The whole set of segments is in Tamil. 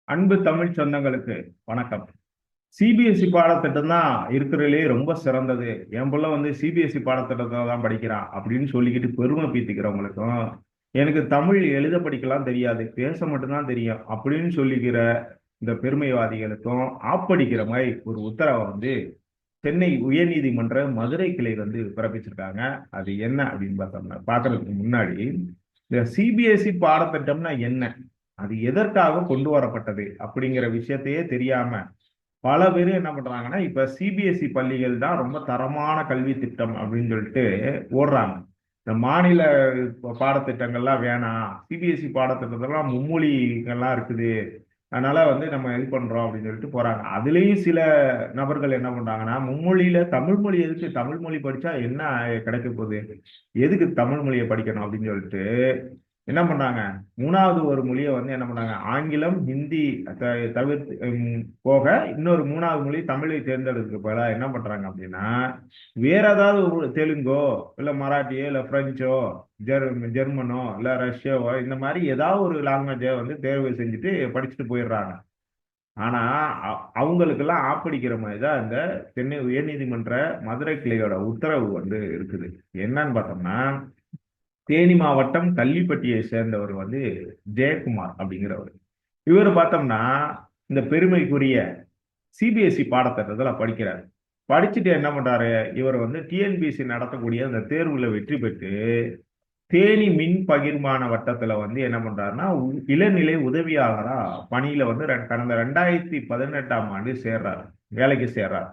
அன்பு தமிழ் சொந்தங்களுக்கு வணக்கம். சிபிஎஸ்இ பாடத்திட்டம் தான் இருக்கிறதுலே ரொம்ப சிறந்தது. என் புள்ள வந்து சிபிஎஸ்இ பாடத்திட்டத்தை தான் படிக்கிறான் அப்படின்னு சொல்லிக்கிட்டு பெருமை பீத்திக்கிறவங்களுக்கும், எனக்கு தமிழ் எழுத படிக்கலாம் தெரியாது, பேச மட்டும்தான் தெரியும் அப்படின்னு சொல்லிக்கிற இந்த பெருமைவாதிகளுக்கும் ஆப்படிக்கிற மாதிரி ஒரு உத்தரவை வந்து சென்னை உயர்நீதிமன்ற மதுரை கிளை வந்து பிறப்பிச்சிருக்காங்க. அது என்ன அப்படின்னு பார்த்தோம்னா, பார்க்கறதுக்கு முன்னாடி இந்த சிபிஎஸ்இ பாடத்திட்டம்னா என்ன, அது எதற்காக கொண்டு வரப்பட்டது அப்படிங்கிற விஷயத்தையே தெரியாம பல பேர் என்ன பண்றாங்கன்னா, இப்ப சிபிஎஸ்இ பள்ளிகள் தான் ரொம்ப தரமான கல்வி திட்டம் அப்படின்னு சொல்லிட்டு ஓடுறாங்க. இந்த மாநில பாடத்திட்டங்கள்லாம் வேணாம், சிபிஎஸ்இ பாடத்திட்டத்தெல்லாம் மும்மொழிகள்லாம் இருக்குது, அதனால வந்து நம்ம இது பண்றோம் அப்படின்னு சொல்லிட்டு போறாங்க. அதுலயும் சில நபர்கள் என்ன பண்றாங்கன்னா, மும்மொழியில தமிழ் மொழி எதுக்கு, தமிழ் மொழி படிச்சா என்ன கிடைக்க போகுது, எதுக்கு தமிழ் மொழியை படிக்கணும் அப்படின்னு சொல்லிட்டு என்ன பண்ணாங்க, மூணாவது ஒரு மொழியை வந்து என்ன பண்ணாங்க, ஆங்கிலம் ஹிந்தி தவிர்த்து போக இன்னொரு மூணாவது மொழி தமிழை தேர்ந்தெடுக்க போல என்ன பண்றாங்க அப்படின்னா, வேற ஏதாவது ஒரு தெலுங்கோ இல்ல மராட்டியோ இல்ல பிரெஞ்சோ ஜெர்மனோ இல்ல ரஷ்யாவோ இந்த மாதிரி ஏதாவது ஒரு லாங்குவேஜை வந்து தேர்வு செஞ்சுட்டு படிச்சுட்டு போயிடுறாங்க. ஆனா அவங்களுக்கெல்லாம் ஆப்படிக்கிற மாதிரி தான் இந்த சென்னை உயர்நீதிமன்ற மதுரை கிளையோட உத்தரவு வந்து இருக்குது. என்னன்னு பார்த்தோம்னா, தேனி மாவட்டம் கள்ளிப்பட்டியை சேர்ந்தவர் வந்து ஜெயக்குமார் அப்படிங்கிறவர். இவர் பார்த்தோம்னா இந்த பெருமைக்குரிய சிபிஎஸ்இ பாடத்திட்டத்துல படிக்கிறார். படிச்சுட்டு என்ன பண்றாரு, இவர் வந்து டிஎன்பிசி நடத்தக்கூடிய அந்த தேர்வுல வெற்றி பெற்று தேனி மின் பகிர்மான வட்டத்துல வந்து என்ன பண்றாருன்னா, இளநிலை உதவியாளரா பணியில வந்து கடந்த 2018ஆம் ஆண்டு சேர்றாரு, வேலைக்கு சேர்றாரு.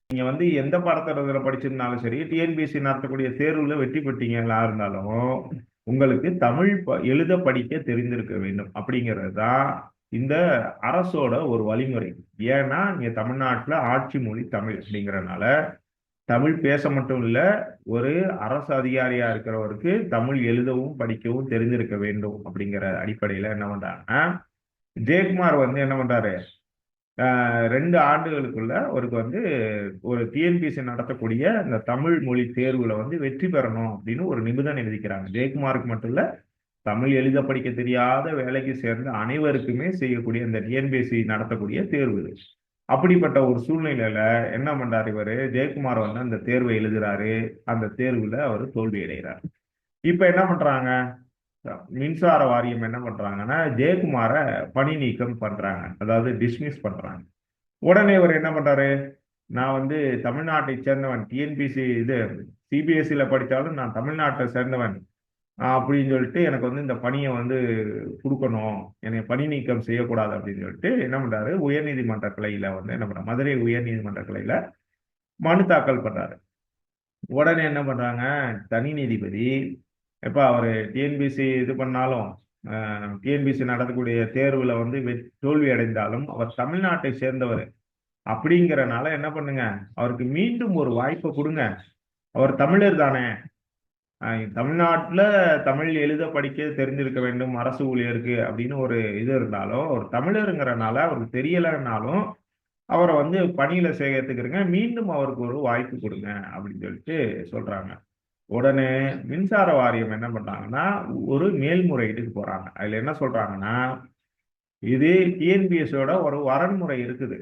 நீங்க வந்து எந்த பாடத்திட்டத்துல படிச்சிருந்தாலும் சரி, டிஎன்பிஎஸ்சி நடத்தக்கூடிய தேர்வுல வெற்றி பெற்றீங்களா இருந்தாலும் உங்களுக்கு தமிழ் எழுத படிக்க தெரிந்திருக்க வேண்டும் அப்படிங்கிறது தான் இந்த அரசோட ஒரு வழிமுறை. ஏன்னா இங்க தமிழ்நாட்டுல ஆட்சி மொழி தமிழ் அப்படிங்கறதுனால தமிழ் பேச மட்டும் இல்ல, ஒரு அரசு அதிகாரியா இருக்கிறவருக்கு தமிழ் எழுதவும் படிக்கவும் தெரிஞ்சிருக்க வேண்டும் அப்படிங்கிற அடிப்படையில என்ன பண்றாங்கன்னா, ஜெயக்குமார் வந்து என்ன பண்றாரு, 2 ஆண்டுகளுக்குள்ள அவருக்கு வந்து ஒரு டிஎன்பிஎஸ்சி நடத்தக்கூடிய இந்த தமிழ் மொழி தேர்வுல வந்து வெற்றி பெறணும் அப்படின்னு ஒரு நிபந்தனை விதிக்கிறாங்க. ஜெயக்குமாருக்கு மட்டும் இல்ல, தமிழ் எழுத படிக்க தெரியாத வேலைக்கு சேர்ந்த அனைவருக்குமே செய்யக்கூடிய இந்த டிஎன்பிஎஸ்சி நடத்தக்கூடிய தேர்வு இது. அப்படிப்பட்ட ஒரு சூழ்நிலையில என்ன பண்றாரு இவரு, ஜெயக்குமார் வந்து அந்த தேர்வை எழுதுறாரு. அந்த தேர்வுல அவர் தோல்வி அடைகிறார். இப்ப என்ன பண்றாங்க, மின்சார வாரியம் என்ன பண்றாங்கன்னா, ஜெயக்குமார பணி நீக்கம் பண்றாங்க, அதாவது டிஸ்மிஸ் பண்றாங்க. உடனே இவர் என்ன பண்றாரு, நான் வந்து தமிழ்நாட்டை சேர்ந்தவன், டிஎன்பிசி இது சிபிஎஸ்சியில படித்தாலும் நான் நாட்டை சேர்ந்தவன் அப்படின்னு சொல்லிட்டு எனக்கு வந்து இந்த பணியை வந்து கொடுக்கணும், என்னை பணி நீக்கம் செய்யக்கூடாது அப்படின்னு சொல்லிட்டு என்ன பண்றாரு, உயர்நீதிமன்ற கிளையில வந்து என்ன பண்றாரு, மதுரை உயர்நீதிமன்ற கிளையில மனு தாக்கல் பண்றாரு. உடனே என்ன பண்றாங்க, தனி நீதிபதி, எப்ப அவரு டிஎன்பிசி இது பண்ணாலும், டிஎன்பிசி நடத்தக்கூடிய தேர்வுல வந்து தோல்வி அடைந்தாலும் அவர் தமிழ்நாட்டை சேர்ந்தவர் அப்படிங்கிறனால என்ன பண்ணுங்க, அவருக்கு மீண்டும் ஒரு வாய்ப்பை கொடுங்க. அவர் தமிழர் தானே, தமிழ்நாட்டுல தமிழ் எழுத படிக்க தெரிஞ்சிருக்க வேண்டும் அரசு ஊழியருக்கு அப்படின்னு ஒரு இது இருந்தாலும், ஒரு தமிழருங்கிறனால அவருக்கு தெரியலைன்னாலும் அவரை வந்து பணியில சேர்த்துக்கிறங்க, மீண்டும் அவருக்கு ஒரு வாய்ப்பு கொடுங்க அப்படின்னு சொல்லிட்டு சொல்றாங்க. உடனே மின்சார வாரியம் என்ன பண்றாங்கன்னா, ஒரு மேல்முறையீட்டுக்கு போறாங்க. அதுல என்ன சொல்றாங்கன்னா, இது டிஎன்பிஎஸ்ஸோட ஒரு வரன்முறை இருக்குது.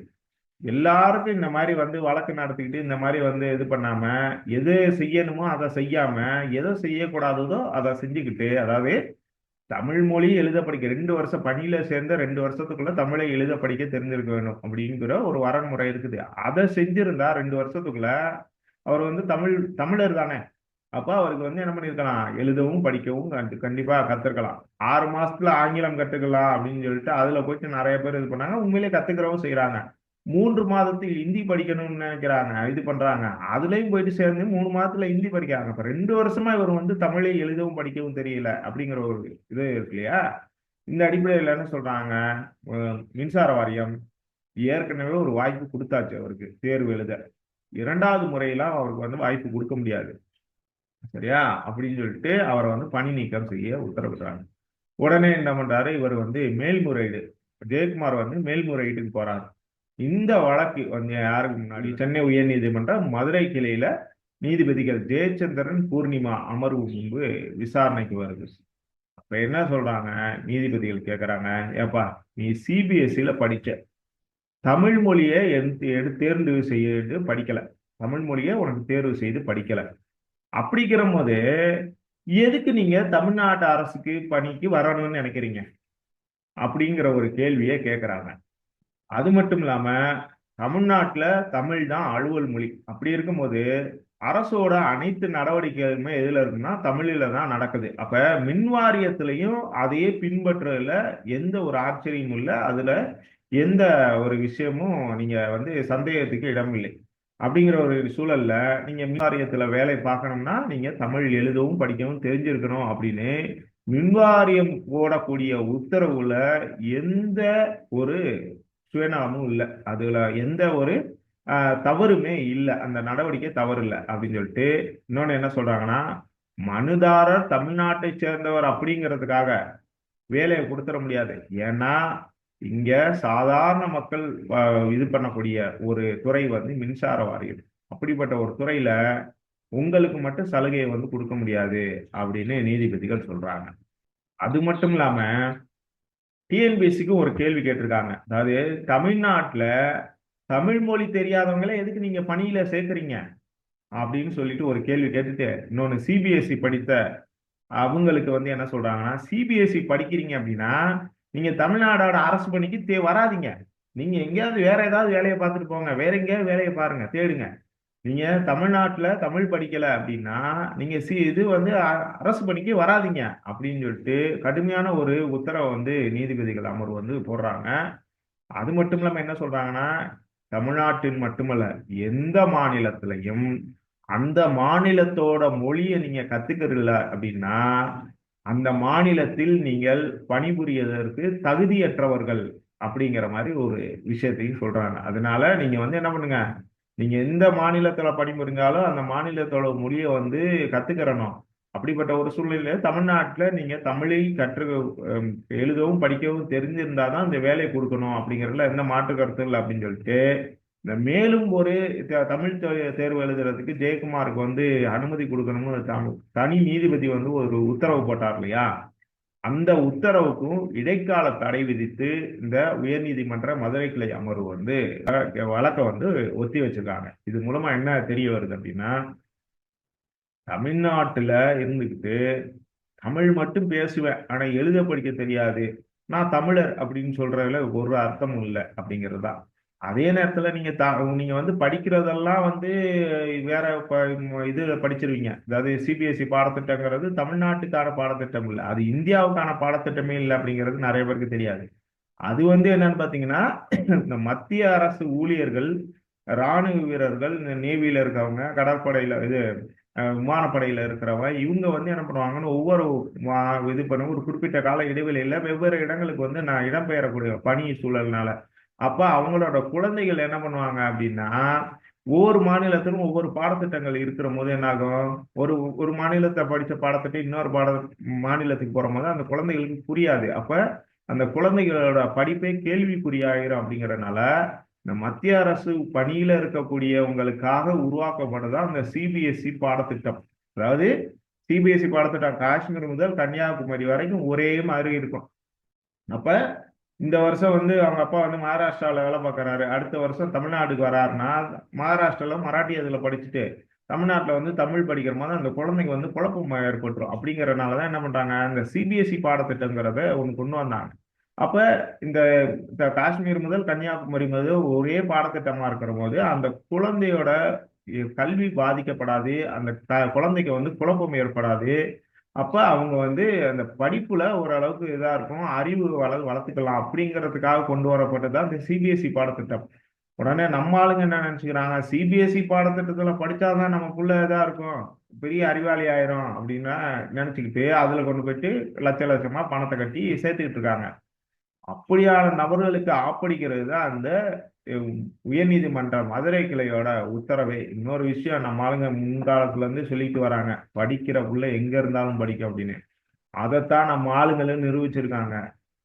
எல்லாருக்கும் இந்த மாதிரி வந்து வழக்கு நடத்திக்கிட்டு இந்த மாதிரி வந்து இது பண்ணாம, எது செய்யணுமோ அதை செய்யாம, எதை செய்யக்கூடாததோ அதை செஞ்சுக்கிட்டு, அதாவது தமிழ் மொழி எழுத படிக்க 2 வருஷம் பணியில சேர்ந்த 2 வருஷத்துக்குள்ள தமிழை எழுத படிக்க தெரிஞ்சிருக்க வேணும் அப்படிங்கிற ஒரு வரன்முறை இருக்குது. அதை செஞ்சிருந்தா 2 வருஷத்துக்குள்ள அவர் வந்து தமிழர் தானே, அப்ப அவருக்கு வந்து என்ன பண்ணிருக்கலாம், எழுதவும் படிக்கவும் கண்டிப்பா கத்துக்கலாம். 6 மாசத்துல ஆங்கிலம் கத்துக்கலாம் அப்படின்னு சொல்லிட்டு அதுல போயிட்டு நிறைய பேர் இது பண்ணாங்க, உண்மையிலேயே கத்துக்கிறவும் செய்யறாங்க. 3 மாதத்தில் ஹிந்தி படிக்கணும்னு நினைக்கிறாங்க, இது பண்றாங்க, அதுலயும் போயிட்டு சேர்ந்து 3 மாதத்துல ஹிந்தி படிக்கிறாங்க. இப்ப 2 வருஷமா இவர் வந்து தமிழை எழுதவும் படிக்கவும் தெரியல அப்படிங்கிற ஒரு இது இருக்கு இல்லையா. இந்த அடிப்படையில் என்ன சொல்றாங்க, மின்சார வாரியம் ஏற்கனவே ஒரு வாய்ப்பு கொடுத்தாச்சு அவருக்கு தேர்வு எழுத, 2வது முறையெல்லாம் அவருக்கு வந்து வாய்ப்பு கொடுக்க முடியாது, சரியா அப்படின்னு சொல்லிட்டு அவரை வந்து பணி நீக்கம் செய்ய உத்தரவிடுறாங்க. உடனே என்ன பண்றாரு, இவர் வந்து மேல்முறையீடு, ஜெயக்குமார் வந்து மேல்முறையீட்டுக்கு போறாரு. இந்த வழக்கு வந்து யாருக்கு முன்னாடி, சென்னை உயர்நீதிமன்ற மதுரை கிளையில நீதிபதிகள் ஜெயச்சந்திரன் பூர்ணிமா அமர்வு முன்பு விசாரணைக்கு வருது. அப்ப என்ன சொல்றாங்க, நீதிபதிகள் கேட்கறாங்க, ஏப்பா நீ சிபிஎஸ்சில படிச்ச, தமிழ் மொழியை தேர்ந்து செய்து படிக்கல, தமிழ் மொழியை உனக்கு தேர்வு செய்து படிக்கல. அப்படிங்கிற போது எதுக்கு நீங்க தமிழ்நாட்டு அரசுக்கு பணிக்கு வரணும்னு நினைக்கிறீங்க அப்படிங்கிற ஒரு கேள்வியை கேட்கறாங்க. அது மட்டும் இல்லாம தமிழ்நாட்டுல தமிழ் தான் அலுவல் மொழி. அப்படி இருக்கும்போது அரசோட அனைத்து நடவடிக்கைகளுமே எதுல இருக்குன்னா தமிழில தான் நடக்குது. அப்ப மின் வாரியத்திலையும் அதையே பின்பற்றுறதுல எந்த ஒரு ஆச்சரியமும் இல்லை. அதுல எந்த ஒரு விஷயமும் நீங்க வந்து சந்தேகத்துக்கு இடமில்லை. அப்படிங்கிற ஒரு சூழல்ல நீங்க மின் வாரியத்துல வேலை பார்க்கணும்னா நீங்க தமிழ் எழுதவும் படிக்கவும் தெரிஞ்சிருக்கணும் அப்படின்னு மின்வாரியம் போடக்கூடிய உத்தரவுல எந்த ஒரு சுயநலமும் இல்லை. அதுல எந்த ஒரு தவறுமே இல்லை. அந்த நடவடிக்கை தவறு இல்லை அப்படின்னு சொல்லிட்டு இன்னொன்னு என்ன சொல்றாங்கன்னா, மனுதாரர் தமிழ்நாட்டை சேர்ந்தவர் அப்படிங்கிறதுக்காக வேலையை கொடுத்துட முடியாது. ஏன்னா இங்க சாதாரண மக்கள் இது பண்ணக்கூடிய ஒரு துறை வந்து மின்சார வாரியம். அப்படிப்பட்ட ஒரு துறையில உங்களுக்கு மட்டும் சலுகையை வந்து கொடுக்க முடியாது அப்படின்னு நீதிபதிகள் சொல்றாங்க. அது மட்டும் இல்லாம டிஎன்பிஎஸ்சிக்கு ஒரு கேள்வி கேட்டிருக்காங்க. அதாவது தமிழ்நாட்டுல தமிழ் மொழி தெரியாதவங்களே எதுக்கு நீங்க பணியில சேர்க்குறீங்க அப்படின்னு சொல்லிட்டு ஒரு கேள்வி கேட்டுட்டு இன்னொன்னு சிபிஎஸ்இ படித்த அவங்களுக்கு வந்து என்ன சொல்றாங்கன்னா, சிபிஎஸ்இ படிக்கிறீங்க அப்படின்னா நீங்க தமிழ்நாடோட அரசு பணிக்கு வராதீங்க. நீங்க எங்கேயாவது வேற ஏதாவது வேலையை பார்த்துட்டு போங்க, வேற எங்கேயாவது வேலையை பாருங்க, தேடுங்க. நீங்க தமிழ்நாட்டுல தமிழ் படிக்கல அப்படின்னா நீங்க இது வந்து அரசு பணிக்கு வராதீங்க அப்படின்னு சொல்லிட்டு கடுமையான ஒரு உத்தரவை வந்து நீதிபதிகள் அமர்வு வந்து போடுறாங்க. அது மட்டும் இல்லாம என்ன சொல்றாங்கன்னா, தமிழ்நாட்டில் மட்டுமல்ல எந்த மாநிலத்திலையும் அந்த மாநிலத்தோட மொழியை நீங்க கத்துக்கிறீங்கள அப்படின்னா அந்த மாநிலத்தில் நீங்கள் பணிபுரியதற்கு தகுதியற்றவர்கள் அப்படிங்கிற மாதிரி ஒரு விஷயத்தையும் சொல்றாங்க. அதனால நீங்க வந்து என்ன பண்ணுங்க, நீங்க எந்த மாநிலத்துல பணிபுரிஞ்சாலும் அந்த மாநிலத்தோட மொழியை வந்து கத்துக்கிறணும். அப்படிப்பட்ட ஒரு சூழ்நிலையில தமிழ்நாட்டுல நீங்க தமிழில் எழுதவும் படிக்கவும் தெரிஞ்சிருந்தாதான் இந்த வேலையை கொடுக்கணும் அப்படிங்கிறதுல எந்த மாற்று கருத்தும் இல்லை அப்படின்னு சொல்லிட்டு இந்த மேலும் ஒரு தமிழ் தேர்வு எழுதுறதுக்கு ஜெயக்குமாருக்கு வந்து அனுமதி கொடுக்கணும்னு தனி நீதிபதி வந்து ஒரு உத்தரவு போட்டார் இல்லையா, அந்த உத்தரவுக்கும் இடைக்கால தடை விதித்து இந்த உயர்நீதிமன்ற மதுரை கிளை அமர்வு வந்து வழக்கை வந்து ஒத்தி வச்சிருக்காங்க. இது மூலமா என்ன தெரிய வருது அப்படின்னா, தமிழ்நாட்டுல இருந்துகிட்டு தமிழ் மட்டும் பேசுவேன் ஆனா எழுத படிக்க தெரியாது, நான் தமிழர் அப்படின்னு சொல்றதுல ஒரு அர்த்தமும் இல்லை அப்படிங்கிறது தான். அதே நேரத்துல நீங்க வந்து படிக்கிறதெல்லாம் வந்து வேற இதுல படிச்சிருவீங்க. அதாவது சிபிஎஸ்இ பாடத்திட்டங்கிறது தமிழ்நாட்டுக்கான பாடத்திட்டம் இல்லை, அது இந்தியாவுக்கான பாடத்திட்டமே இல்லை அப்படிங்கிறது நிறைய பேருக்கு தெரியாது. அது வந்து என்னன்னு பாத்தீங்கன்னா இந்த மத்திய அரசு ஊழியர்கள், ராணுவ வீரர்கள், நேவியில இருக்கவங்க, கடற்படையில இது விமானப்படையில இருக்கிறவங்க, இவங்க வந்து என்ன பண்ணுவாங்கன்னு ஒவ்வொரு இது பண்ண ஒரு குறிப்பிட்ட கால இடைவெளியில வெவ்வேறு இடங்களுக்கு வந்து நான் இடம்பெயரக்கூடிய பணி சூழல்னால அப்ப அவங்களோட குழந்தைகள் என்ன பண்ணுவாங்க அப்படின்னா, ஒவ்வொரு மாநிலத்திலும் ஒவ்வொரு பாடத்திட்டங்கள் இருக்கிற போது என்ன ஆகும், ஒரு ஒரு மாநிலத்தை படிச்ச பாடத்திட்டம் இன்னொரு மாநிலத்துக்கு போற போது அந்த குழந்தைகளுக்கு புரியாது. அப்ப அந்த குழந்தைகளோட படிப்பே கேள்விக்குறியாயிரும். அப்படிங்கறதுனால இந்த மத்திய அரசு பணியில இருக்கக்கூடியவங்களுக்காக உருவாக்கப்பட்டதான் அந்த சிபிஎஸ்இ பாடத்திட்டம். அதாவது சிபிஎஸ்இ பாடத்திட்டம் காஷ்மீர் முதல் கன்னியாகுமரி வரைக்கும் ஒரே மாதிரி இருக்கும். அப்ப இந்த வருஷம் வந்து அவங்க அப்பா வந்து மகாராஷ்டிராவில் வேலை பார்க்கறாரு, அடுத்த வருஷம் தமிழ்நாட்டுக்கு வராருன்னா மகாராஷ்டிரால மராட்டி அதில் படிச்சுட்டு தமிழ்நாட்டில் வந்து தமிழ் படிக்கிற மாதிரி அந்த குழந்தைங்க வந்து குழப்பம் ஏற்பட்டுரும். அப்படிங்கறதுனாலதான் என்ன பண்றாங்க, இந்த சிபிஎஸ்இ பாடத்திட்டங்கிறத ஒன்று கொண்டு வந்தாங்க. அப்ப இந்த காஷ்மீர் முதல் கன்னியாகுமரி முதல் ஒரே பாடத்திட்டமா இருக்கிற போது அந்த குழந்தையோட கல்வி பாதிக்கப்படாது, அந்த குழந்தைக்கு வந்து குழப்பம் ஏற்படாது. அப்ப அவங்க வந்து அந்த படிப்புல ஓரளவுக்கு இதா இருக்கும், அறிவு வளர்த்துக்கலாம் அப்படிங்கிறதுக்காக கொண்டு வரப்பட்டதுதான் இந்த சிபிஎஸ்இ பாடத்திட்டம். உடனே நம்ம ஆளுங்க என்ன நினைச்சுக்கிறாங்க, சிபிஎஸ்இ பாடத்திட்டத்துல படிச்சாதான் நம்ம புள்ள இதா இருக்கும், பெரிய அறிவாளி ஆயிரும் அப்படின்னா நினைச்சுக்கிட்டு அதுல கொண்டு போயிட்டு லட்ச லட்சமா பணத்தை கட்டி சேர்த்துக்கிட்டு இருக்காங்க. அப்படியான நபர்களுக்கு ஆப்படிக்கிறது தான் அந்த உயர்நீதிமன்ற மதுரை கிளையோட உத்தரவே. இன்னொரு விஷயம் நம்ம ஆளுங்க முன்காலத்துல இருந்து சொல்லிட்டு வராங்க, படிக்கிற புள்ள எங்க இருந்தாலும் படிக்கும் அப்படின்னு. அதைத்தான் நம்ம ஆளுங்களும் நிரூபிச்சிருக்காங்க.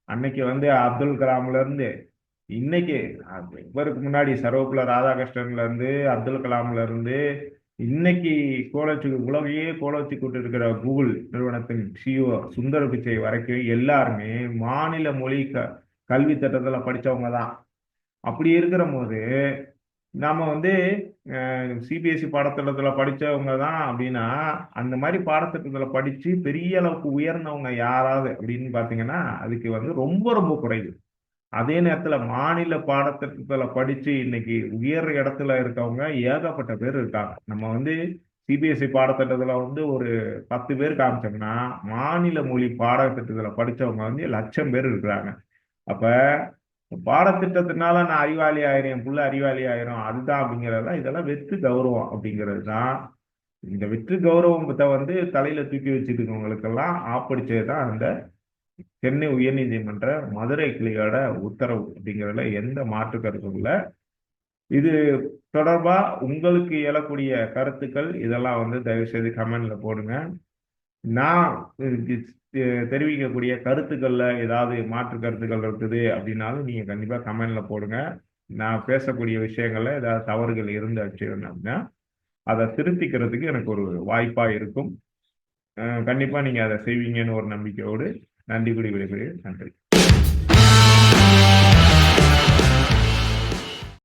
அன்னைக்கு வந்து அப்துல் கலாம்ல இருந்து இன்னைக்கு இவருக்கு முன்னாடி சர்வபுல ராதாகிருஷ்ணன்ல இருந்து அப்துல் கலாம்ல இருந்து இன்னைக்கு உலகையே கோலோச்சி கொண்டு இருக்கிற கூகுள் நிறுவனத்தின் சிஇஓ சுந்தர பிச்சை வரைக்கும் எல்லாருமே மாநில மொழி கல்வி திட்டத்துல படிச்சவங்க தான். அப்படி இருக்கிற போது நாம வந்து சிபிஎஸ்இ பாடத்திட்டத்துல படிச்சவங்க தான் அப்படின்னா, அந்த மாதிரி பாடத்திட்டத்துல படிச்சு பெரிய அளவுக்கு உயர்ந்தவங்க யாராவது அப்படின்னு பாத்தீங்கன்னா அதுக்கு வந்து ரொம்ப ரொம்ப குறைவு. அதே நேரத்துல மாநில பாடத்திட்டத்துல படிச்சு இன்னைக்கு உயர் இடத்துல இருக்கவங்க ஏகப்பட்ட பேர் இருக்காங்க. நம்ம வந்து சிபிஎஸ்இ பாடத்திட்டத்துல வந்து ஒரு 10 பேர் காமிச்சோம்னா, மாநில மொழி பாடத்திட்டத்துல படிச்சவங்க வந்து லட்சம் பேர் இருக்கிறாங்க. அப்ப பாடத்திட்டத்தினால நான் அறிவாளி ஆயிரும், என் புள்ள அறிவாளி ஆயிரும் அதுதான் அப்படிங்கிறது இதெல்லாம் வெற்று கௌரவம் அப்படிங்கிறது தான். இந்த வெற்று கௌரவத்தை வந்து தலையில தூக்கி வச்சுட்டு இருக்கவங்களுக்கெல்லாம் ஆப்படிச்சது தான் அந்த சென்னை உயர்நீதிமன்ற மதுரை கிளையோட உத்தரவு அப்படிங்கிறதுல எந்த மாற்று கருத்தும் இல்லை. இது தொடர்பா உங்களுக்கு எழக்கூடிய கருத்துக்கள் இதெல்லாம் வந்து தயவு செய்து கமெண்ட்ல போடுங்க. நான் தெரிவிக்கக்கூடிய கருத்துக்கள்ல ஏதாவது மாற்று கருத்துக்கள் இருக்குது அப்படின்னாலும் நீங்க கண்டிப்பா கமெண்ட்ல போடுங்க. நான் பேசக்கூடிய விஷயங்கள்ல ஏதாவது தவறுகள் இருந்துச்சு அப்படின்னா அதை திருத்திக்கிறதுக்கு எனக்கு ஒரு வாய்ப்பா இருக்கும். கண்டிப்பா நீங்க அதை செய்வீங்கன்னு ஒரு நம்பிக்கையோடு நன்றி கூறி விடைபெறுகிறேன். நன்றி.